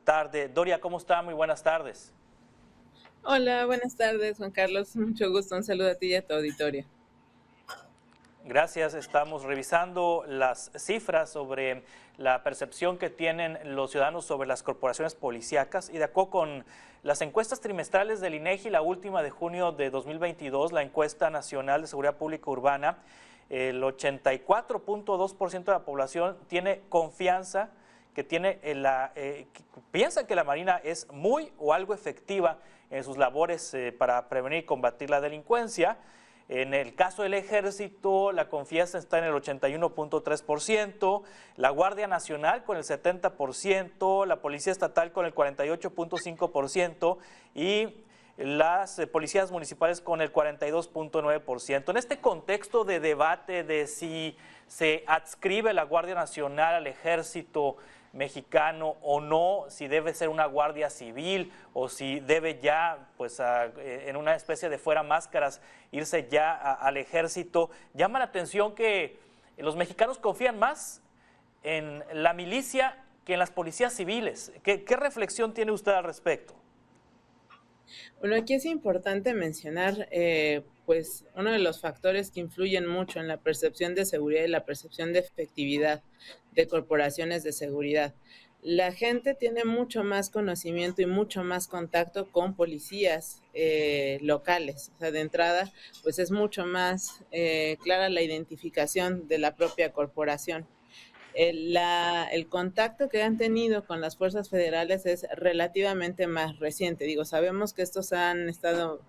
tarde. Doria, ¿cómo está? Muy buenas tardes. Hola, buenas tardes, Juan Carlos. Mucho gusto. Un saludo a ti y a tu auditorio. Gracias. Estamos revisando las cifras sobre la percepción que tienen los ciudadanos sobre las corporaciones policíacas y de acuerdo con las encuestas trimestrales del INEGI, la última de junio de 2022, la encuesta nacional de seguridad pública urbana, el 84.2% de la población tiene confianza, piensa que la Marina es muy o algo efectiva en sus labores para prevenir y combatir la delincuencia. En el caso del Ejército, la confianza está en el 81.3%, la Guardia Nacional con el 70%, la Policía Estatal con el 48.5% y las policías municipales con el 42.9%. En este contexto de debate de si se adscribe la Guardia Nacional al Ejército mexicano o no, si debe ser una guardia civil o si debe ya, pues en una especie de fuera máscaras, irse ya al ejército, llama la atención que los mexicanos confían más en la milicia que en las policías civiles. ¿Qué reflexión tiene usted al respecto? Bueno, aquí es importante mencionar, pues, uno de los factores que influyen mucho en la percepción de seguridad y la percepción de efectividad de corporaciones de seguridad. La gente tiene mucho más conocimiento y mucho más contacto con policías locales. O sea, de entrada, pues es mucho más clara la identificación de la propia corporación. El contacto que han tenido con las fuerzas federales es relativamente más reciente. Digo, sabemos que estos han estado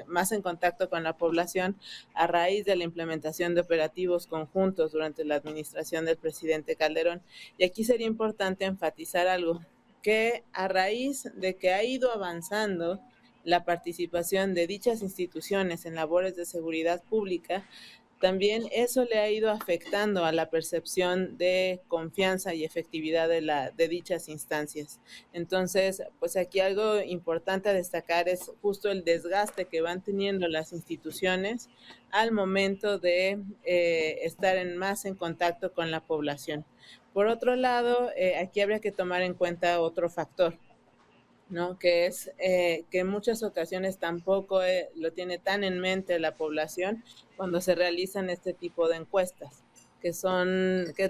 más en contacto con la población a raíz de la implementación de operativos conjuntos durante la administración del presidente Calderón. Y aquí sería importante enfatizar algo, que a raíz de que ha ido avanzando la participación de dichas instituciones en labores de seguridad pública, también eso le ha ido afectando a la percepción de confianza y efectividad de dichas instancias. Entonces, pues aquí algo importante a destacar es justo el desgaste que van teniendo las instituciones al momento de estar más en contacto con la población. Por otro lado, aquí habría que tomar en cuenta otro factor, ¿no? Que es que en muchas ocasiones tampoco lo tiene tan en mente la población cuando se realizan este tipo de encuestas, que es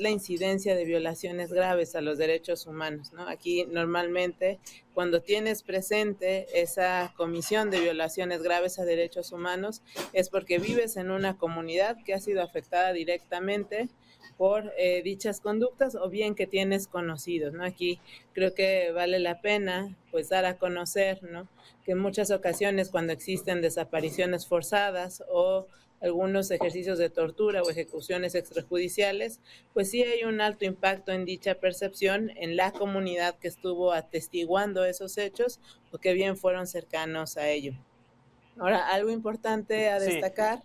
la incidencia de violaciones graves a los derechos humanos, ¿no? Aquí normalmente cuando tienes presente esa comisión de violaciones graves a derechos humanos es porque vives en una comunidad que ha sido afectada directamente por dichas conductas o bien que tienes conocidos, ¿no? Aquí creo que vale la pena pues dar a conocer, ¿no? Que en muchas ocasiones cuando existen desapariciones forzadas o algunos ejercicios de tortura o ejecuciones extrajudiciales, pues sí hay un alto impacto en dicha percepción en la comunidad que estuvo atestiguando esos hechos o que bien fueron cercanos a ello. Ahora, algo importante a Sí. destacar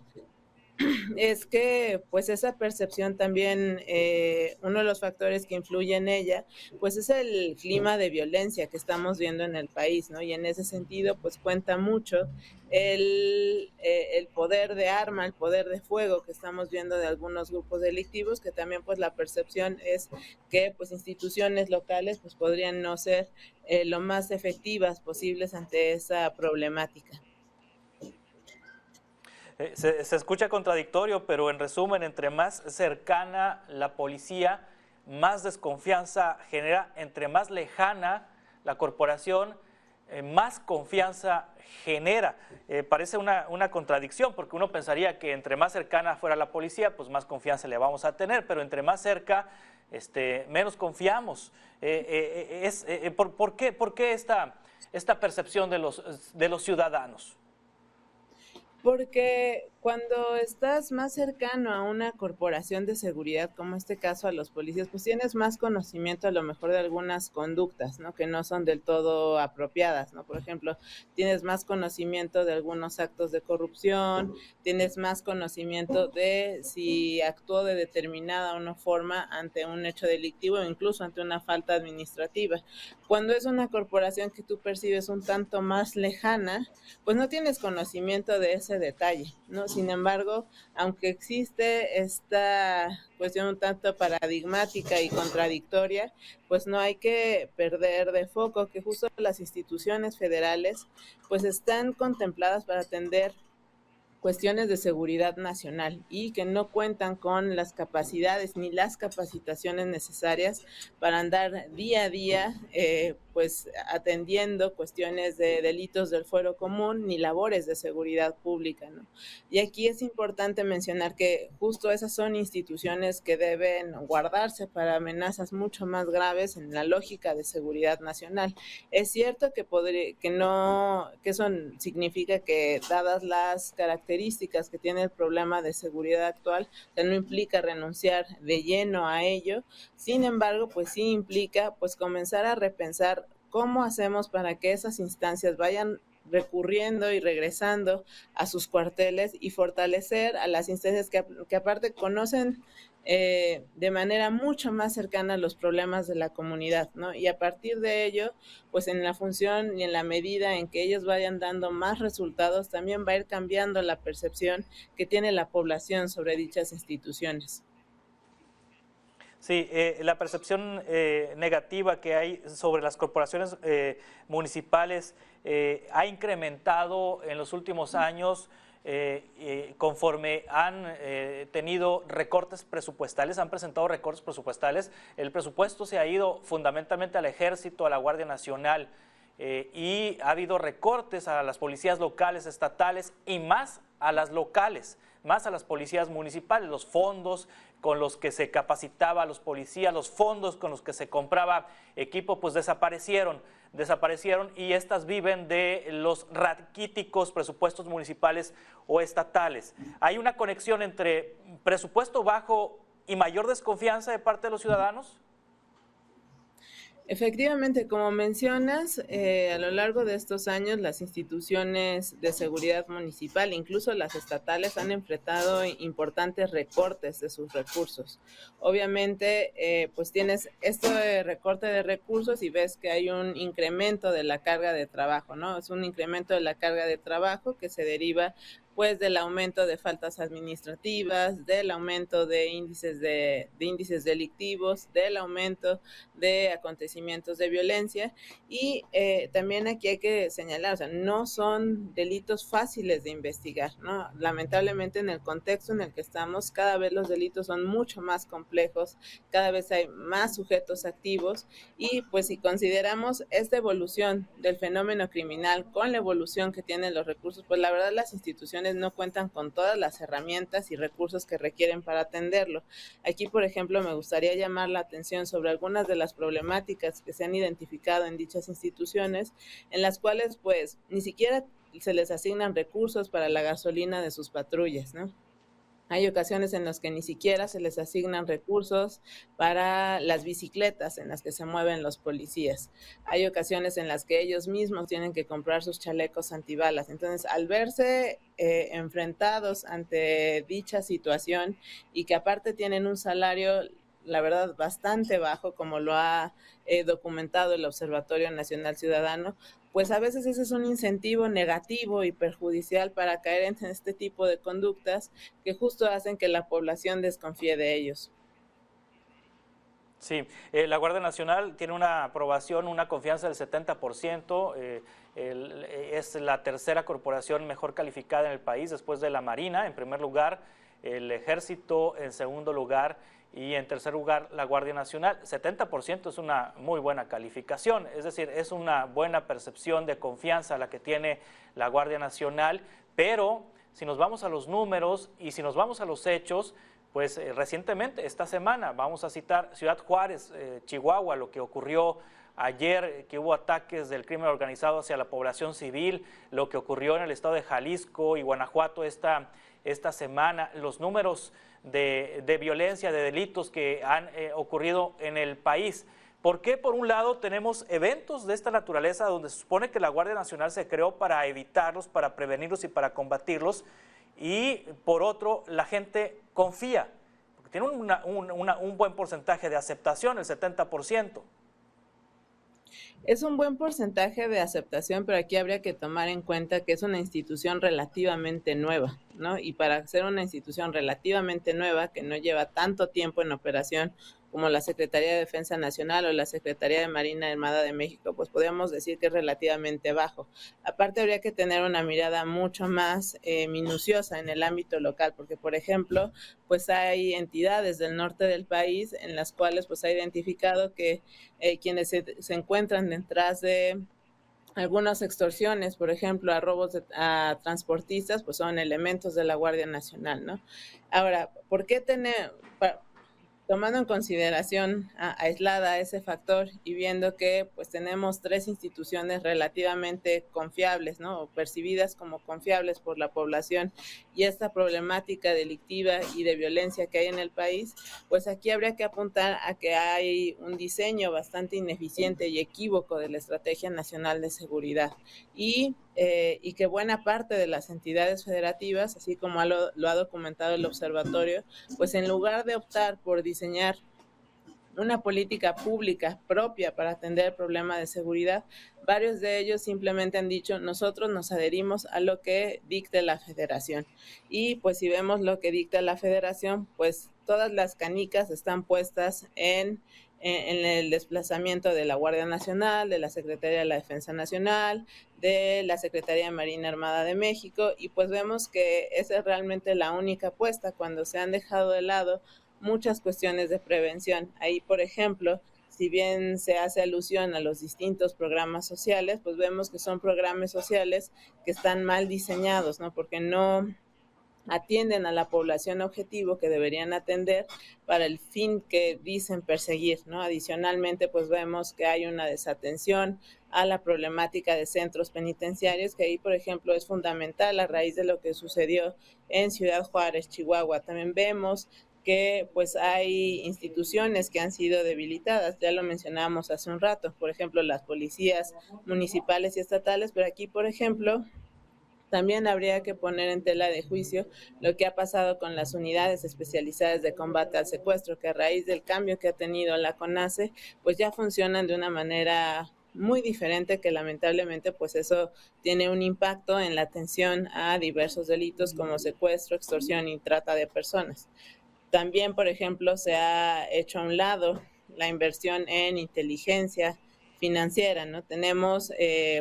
es que pues esa percepción también, uno de los factores que influye en ella, pues es el clima de violencia que estamos viendo en el país, ¿no? Y en ese sentido, pues cuenta mucho el poder de arma, el poder de fuego que estamos viendo de algunos grupos delictivos, que también pues la percepción es que pues instituciones locales pues podrían no ser lo más efectivas posibles ante esa problemática. Se escucha contradictorio, pero en resumen, entre más cercana la policía, más desconfianza genera, entre más lejana la corporación, más confianza genera. Parece una contradicción, porque uno pensaría que entre más cercana fuera la policía, pues más confianza le vamos a tener, pero entre más cerca, menos confiamos. ¿Por qué esta percepción de los ciudadanos? Porque cuando estás más cercano a una corporación de seguridad, como este caso a los policías, pues tienes más conocimiento a lo mejor de algunas conductas, ¿no? Que no son del todo apropiadas, ¿no? Por ejemplo, tienes más conocimiento de algunos actos de corrupción, tienes más conocimiento de si actuó de determinada o no forma ante un hecho delictivo o incluso ante una falta administrativa. Cuando es una corporación que tú percibes un tanto más lejana, pues no tienes conocimiento de ese detalle, ¿no? Sin embargo, aunque existe esta cuestión un tanto paradigmática y contradictoria, pues no hay que perder de foco que justo las instituciones federales pues están contempladas para atender cuestiones de seguridad nacional y que no cuentan con las capacidades ni las capacitaciones necesarias para andar día a día pues atendiendo cuestiones de delitos del fuero común ni labores de seguridad pública, ¿no? Y aquí es importante mencionar que justo esas son instituciones que deben guardarse para amenazas mucho más graves en la lógica de seguridad nacional. Es cierto que que eso significa que dadas las características que tiene el problema de seguridad actual, o sea, no implica renunciar de lleno a ello. Sin embargo, pues sí implica pues comenzar a repensar cómo hacemos para que esas instancias vayan recurriendo y regresando a sus cuarteles y fortalecer a las instancias que aparte conocen de manera mucho más cercana los problemas de la comunidad, ¿no? Y a partir de ello, pues en la función y en la medida en que ellos vayan dando más resultados, también va a ir cambiando la percepción que tiene la población sobre dichas instituciones. Sí, la percepción negativa que hay sobre las corporaciones municipales ha incrementado en los últimos años conforme han tenido recortes presupuestales, han presentado recortes presupuestales. El presupuesto se ha ido fundamentalmente al Ejército, a la Guardia Nacional, y ha habido recortes a las policías locales, estatales y más a las locales, más a las policías municipales. Los fondos con los que se capacitaba a los policías, los fondos con los que se compraba equipo, pues desaparecieron y estas viven de los raquíticos presupuestos municipales o estatales. Hay una conexión entre presupuesto bajo y mayor desconfianza de parte de los ciudadanos. Efectivamente, como mencionas, a lo largo de estos años las instituciones de seguridad municipal, incluso las estatales, han enfrentado importantes recortes de sus recursos. Obviamente, pues tienes este recorte de recursos y ves que hay un incremento de la carga de trabajo, ¿no? Es un incremento de la carga de trabajo que se deriva pues del aumento de faltas administrativas, del aumento de índices delictivos, del aumento de acontecimientos de violencia y también aquí hay que señalar, o sea, no son delitos fáciles de investigar, ¿no? Lamentablemente en el contexto en el que estamos, cada vez los delitos son mucho más complejos, cada vez hay más sujetos activos y pues si consideramos esta evolución del fenómeno criminal con la evolución que tienen los recursos, pues la verdad las instituciones no cuentan con todas las herramientas y recursos que requieren para atenderlo. Aquí, por ejemplo, me gustaría llamar la atención sobre algunas de las problemáticas que se han identificado en dichas instituciones, en las cuales pues ni siquiera se les asignan recursos para la gasolina de sus patrullas, ¿no? Hay ocasiones en las que ni siquiera se les asignan recursos para las bicicletas en las que se mueven los policías. Hay ocasiones en las que ellos mismos tienen que comprar sus chalecos antibalas. Entonces, al verse enfrentados ante dicha situación y que aparte tienen un salario, la verdad, bastante bajo, como lo ha documentado el Observatorio Nacional Ciudadano, pues a veces ese es un incentivo negativo y perjudicial para caer en este tipo de conductas que justo hacen que la población desconfíe de ellos. Sí, la Guardia Nacional tiene una aprobación, una confianza del 70%, es la tercera corporación mejor calificada en el país después de la Marina, en primer lugar, el Ejército en segundo lugar y en tercer lugar la Guardia Nacional. 70% es una muy buena calificación, es decir, es una buena percepción de confianza la que tiene la Guardia Nacional, pero si nos vamos a los números y si nos vamos a los hechos, pues recientemente, esta semana, vamos a citar Ciudad Juárez, Chihuahua, lo que ocurrió ayer, que hubo ataques del crimen organizado hacia la población civil, lo que ocurrió en el estado de Jalisco y Guanajuato esta semana, los números de violencia, de delitos que han ocurrido en el país. ¿Por qué? Por un lado tenemos eventos de esta naturaleza donde se supone que la Guardia Nacional se creó para evitarlos, para prevenirlos y para combatirlos, y por otro la gente confía, porque tiene un buen porcentaje de aceptación, el 70%. Es un buen porcentaje de aceptación, pero aquí habría que tomar en cuenta que es una institución relativamente nueva, ¿no? Y para ser una institución relativamente nueva, que no lleva tanto tiempo en operación como la Secretaría de Defensa Nacional o la Secretaría de Marina Armada de México, pues podríamos decir que es relativamente bajo. Aparte, habría que tener una mirada mucho más minuciosa en el ámbito local, porque, por ejemplo, pues hay entidades del norte del país en las cuales pues ha identificado que quienes se encuentran detrás de algunas extorsiones, por ejemplo, a robos a transportistas, pues son elementos de la Guardia Nacional, ¿no? Ahora, ¿por qué tener, tomando en consideración aislada ese factor y viendo que pues tenemos tres instituciones relativamente confiables, ¿no? O percibidas como confiables por la población, y esta problemática delictiva y de violencia que hay en el país, pues aquí habría que apuntar a que hay un diseño bastante ineficiente y equívoco de la Estrategia Nacional de Seguridad y que buena parte de las entidades federativas, así como lo ha documentado el observatorio, pues en lugar de optar por diseñar una política pública propia para atender el problema de seguridad, varios de ellos simplemente han dicho, nosotros nos adherimos a lo que dicte la federación. Y pues si vemos lo que dicta la federación, pues todas las canicas están puestas en el desplazamiento de la Guardia Nacional, de la Secretaría de la Defensa Nacional, de la Secretaría de Marina Armada de México, y pues vemos que esa es realmente la única apuesta cuando se han dejado de lado muchas cuestiones de prevención. Ahí, por ejemplo, si bien se hace alusión a los distintos programas sociales, pues vemos que son programas sociales que están mal diseñados, ¿no? Porque no atienden a la población objetivo que deberían atender para el fin que dicen perseguir, ¿no? Adicionalmente, pues vemos que hay una desatención a la problemática de centros penitenciarios, que ahí, por ejemplo, es fundamental a raíz de lo que sucedió en Ciudad Juárez, Chihuahua. También vemos que pues hay instituciones que han sido debilitadas, ya lo mencionábamos hace un rato, por ejemplo, las policías municipales y estatales, pero aquí, por ejemplo, también habría que poner en tela de juicio lo que ha pasado con las unidades especializadas de combate al secuestro, que a raíz del cambio que ha tenido la CONACE, pues ya funcionan de una manera muy diferente, que lamentablemente pues eso tiene un impacto en la atención a diversos delitos como secuestro, extorsión y trata de personas. También, por ejemplo, se ha hecho a un lado la inversión en inteligencia financiera, ¿no? Tenemos,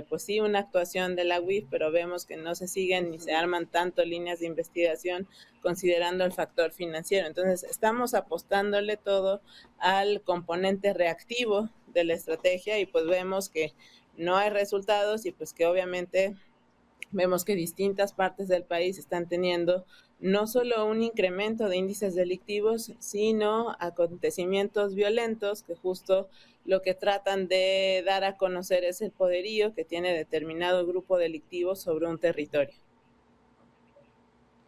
pues sí, una actuación de la UIF, pero vemos que no se siguen ni se arman tanto líneas de investigación considerando el factor financiero. Entonces, estamos apostándole todo al componente reactivo de la estrategia y pues vemos que no hay resultados y pues que obviamente vemos que distintas partes del país están teniendo no solo un incremento de índices delictivos, sino acontecimientos violentos que justo lo que tratan de dar a conocer es el poderío que tiene determinado grupo delictivo sobre un territorio.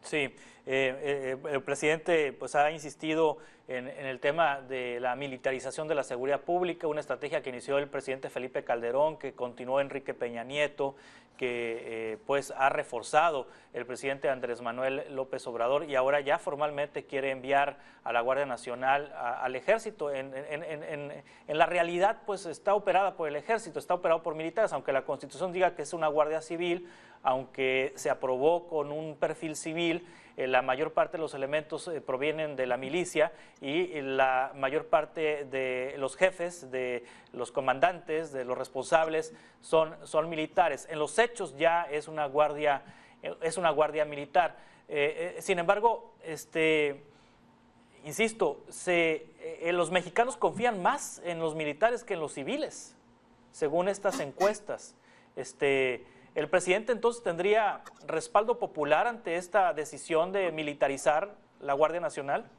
Sí, el presidente pues ha insistido en el tema de la militarización de la seguridad pública, una estrategia que inició el presidente Felipe Calderón, que continuó Enrique Peña Nieto, que pues ha reforzado el presidente Andrés Manuel López Obrador y ahora ya formalmente quiere enviar a la Guardia Nacional al Ejército. En la realidad pues está operada por el Ejército, está operado por militares, aunque la Constitución diga que es una Guardia Civil, aunque se aprobó con un perfil civil, la mayor parte de los elementos provienen de la milicia y la mayor parte de los jefes, de los comandantes, de los responsables son militares. En los hechos ya es una guardia militar. Sin embargo, insisto, los mexicanos confían más en los militares que en los civiles, según estas encuestas. ¿El presidente entonces tendría respaldo popular ante esta decisión de militarizar la Guardia Nacional?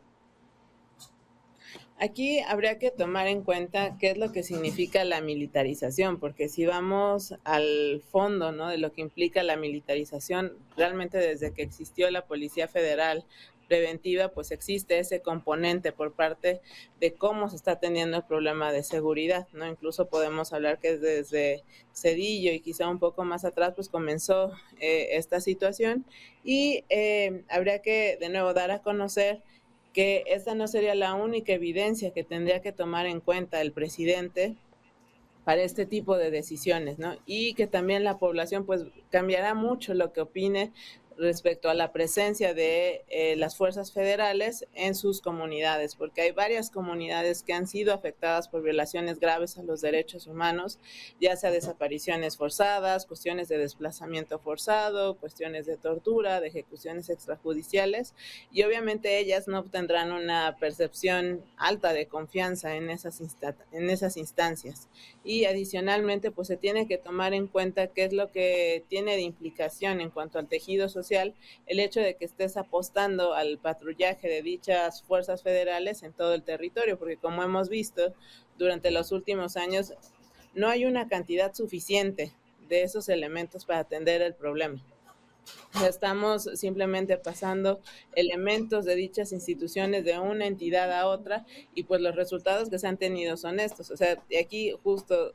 Aquí habría que tomar en cuenta qué es lo que significa la militarización, porque si vamos al fondo, ¿no?, de lo que implica la militarización, realmente desde que existió la Policía Federal preventiva, pues existe ese componente por parte de cómo se está atendiendo el problema de seguridad, ¿no? Incluso podemos hablar que desde Cedillo y quizá un poco más atrás, pues comenzó esta situación y habría que de nuevo dar a conocer que esta no sería la única evidencia que tendría que tomar en cuenta el presidente para este tipo de decisiones, ¿no? Y que también la población pues cambiará mucho lo que opine respecto a la presencia de las fuerzas federales en sus comunidades, porque hay varias comunidades que han sido afectadas por violaciones graves a los derechos humanos, ya sea desapariciones forzadas, cuestiones de desplazamiento forzado, cuestiones de tortura, de ejecuciones extrajudiciales, y obviamente ellas no obtendrán una percepción alta de confianza en esas instancias. Y adicionalmente, pues se tiene que tomar en cuenta qué es lo que tiene de implicación en cuanto al tejido social el hecho de que estés apostando al patrullaje de dichas fuerzas federales en todo el territorio, porque como hemos visto durante los últimos años, no hay una cantidad suficiente de esos elementos para atender el problema. Estamos simplemente pasando elementos de dichas instituciones de una entidad a otra y pues los resultados que se han tenido son estos. O sea, aquí justo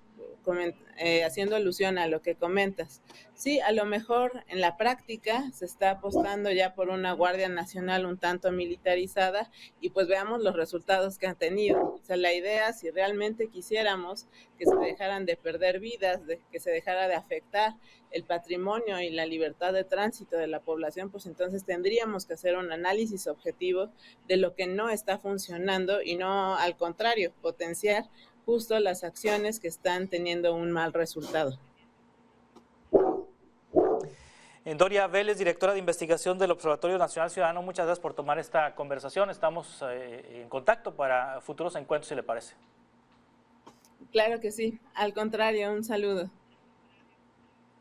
haciendo alusión a lo que comentas. Sí, a lo mejor en la práctica se está apostando ya por una Guardia Nacional un tanto militarizada y pues veamos los resultados que han tenido. O sea, la idea, si realmente quisiéramos que se dejaran de perder vidas, que se dejara de afectar el patrimonio y la libertad de tránsito de la población, pues entonces tendríamos que hacer un análisis objetivo de lo que no está funcionando y no al contrario, potenciar justo las acciones que están teniendo un mal resultado. Doria Vélez, directora de investigación del Observatorio Nacional Ciudadano, muchas gracias por tomar esta conversación. Estamos en contacto para futuros encuentros, si le parece. Claro que sí, al contrario, un saludo.